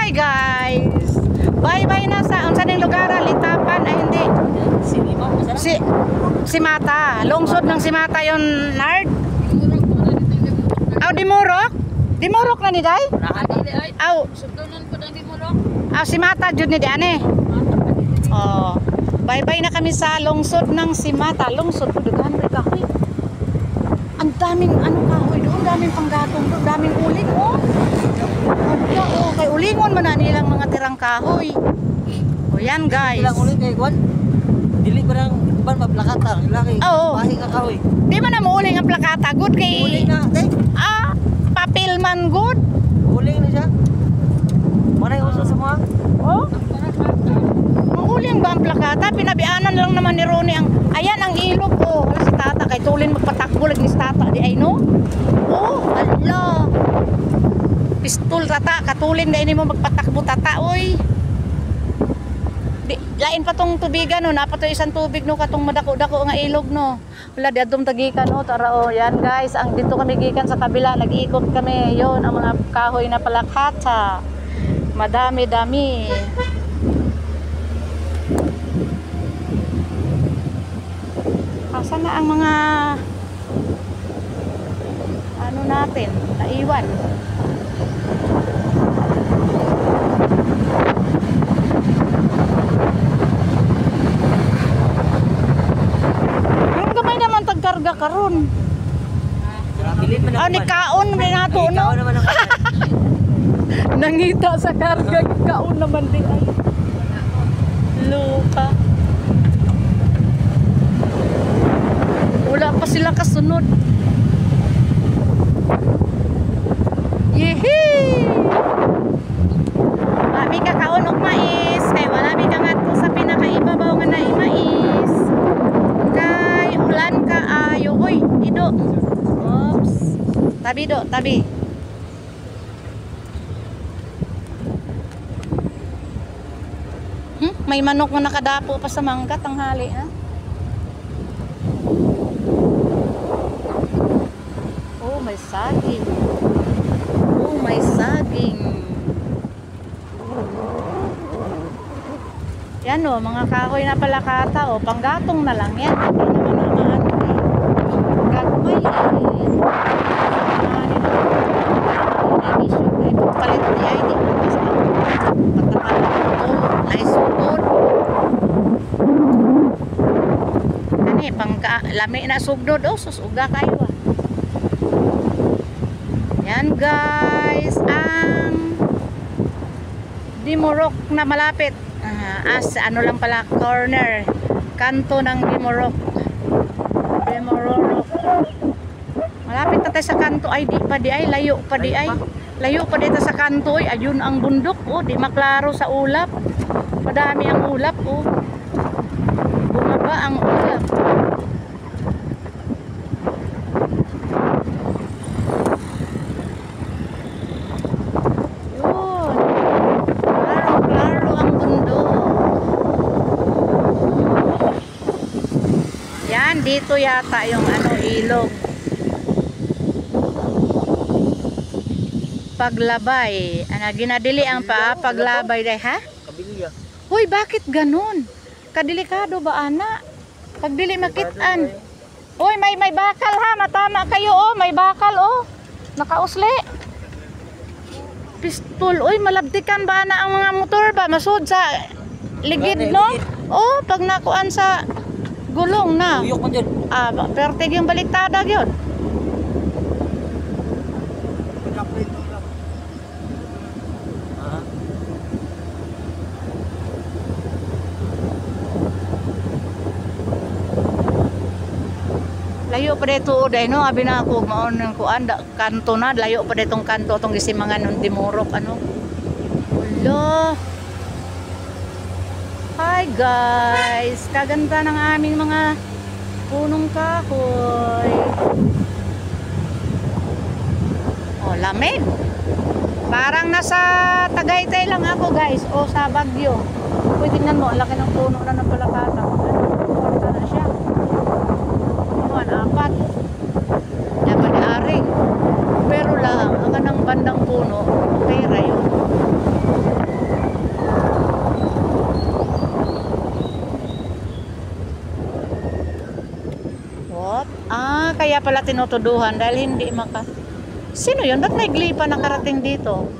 Hi guys. Bye-bye na sa unsa ning lugar, Litapan ay hindi. Si Mata. Lungsod ng si Mata yon, Nard. Aw Dimurok? Dimurok na ni day? Aw, Sugdanan po ng Dimurok. si Mata jud ni ane. Oh. Bye-bye na kami sa lungsod ng si Mata. Lungsod po daghan ray kahoy. Ang daming kahoy doon, daming panggatong doon, daming uling oh. Kay ulingon man na nilang mga tirang kahoy. O yan guys. Ilang ulit kay Kwan? Dili ko lang ban maplakata. Ilaki. Oo. Bahi ka kahoy. Di man na muuling ang plakata. Good kay... Uling na. Papel man good. Uling na siya. Manay uso sa mga. Oh? Mauling ba ang plakata? Pinabianan lang naman ni Ronnie ang... Ayan ang ilog oh. Wala si tata. Kay tulin magpatakbo lagi si tata. Di ay no? Oh, ala. Pistol tata. Katulin na ini mo magpatakbo tata. Uy. Lain pa tong tubigan no, napa to isang tubig no katong madako-dako nga ilog no. Wala di adtong tagikan no, tara oh. Yan guys, ang dito kami gikan sa kabila, nag-iikot kami. Yon ang mga kahoy na palakata. Madami-dami. Asa na ang mga ano natin, naiwan. Karga karon. Ni kaon rin nato no. Nangita sa karga kaon naman di ay. Lupa. Wala pa sila kasunod. Yehey! Abi ka kaon og mais, kay wala mi kang adto sa pinakaibabaw nga naay mais. Kay ulan ka ayo oy, ido. Oops. Tabi do, tabi. May manok na nakadapo pa sa mangga tanghali ha. Oh, may saging. Oh, may saging. Yan o, mga kahoy na palakata o, panggatong na lang yan. Hindi naman naman eh. Gagmay eh. Palit niya, hindi ko basta. Patapan ito, naisugod. Ano eh, lami na sugdod o, susuga kayo ah. Yan guys, ang Dimurok na malapit. Ano lang pala, corner kanto ng Dimurok. Malapit na tayo sa kanto ay di pa di ay layo pa di ay layo pa dito sa kanto ay ayun ang bundok oh, di maklaro sa ulap, madami ang ulap oh, bumaba ang ulap. Dito yata yung ilog. Paglabay. Ginadili ang paglabay day ha? Kabiliya. Hoy, bakit ganun? Kadelikado ba ana? Pagdili makitaan. Hoy, may bakal ha, matama kayo oh, may bakal oh. Nakausli. Pistol. Oy, malabdikan ba na ang mga motor ba? Masud sa ligid no? Oh, pag nakuan sa gulong na. Uyok man dyan. Pertig yung baliktada yun. Layo pa dito uday no, abi na ako maon ng kuan kanto na, layo pa ditong kanto tong gisimangan ng Dimurok ano. Hello. Hi guys, kaganda ng aming mga punong kahoy. Oh, lamig. Parang nasa Tagaytay lang ako guys, o sa Baguio. Uy, tingnan mo, laki ng puno na ng palakata. Ano na siya? Apat. Dapat aring. Pero lang, ang kanang bandang puno, pera yun. kaya pala tinutuduhan dahil hindi maka... Sino yun? Ba't may Glipa nakarating dito?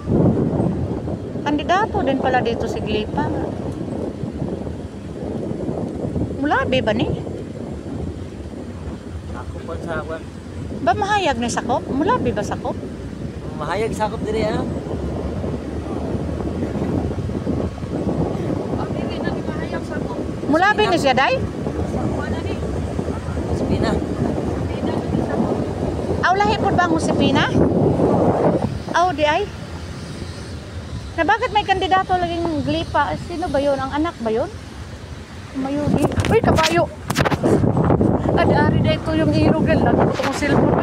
Kandidato din pala dito si Glipa. Mulabi ba ni? Ako po sa kwan. Ba mahayag ni sakop? Mulabi ba sakop? Mahayag sakop diri ano? Mulabi ni siya, day? Spina. Aw, lahi po ba ang Josefina? Aw, di ay? Na bakit may kandidato laging Glipa? Sino ba yun? Ang anak ba yun? Mayugi. Uy, kabayo! Adi-ari na ito yung irog. Lagi ko itong silpon.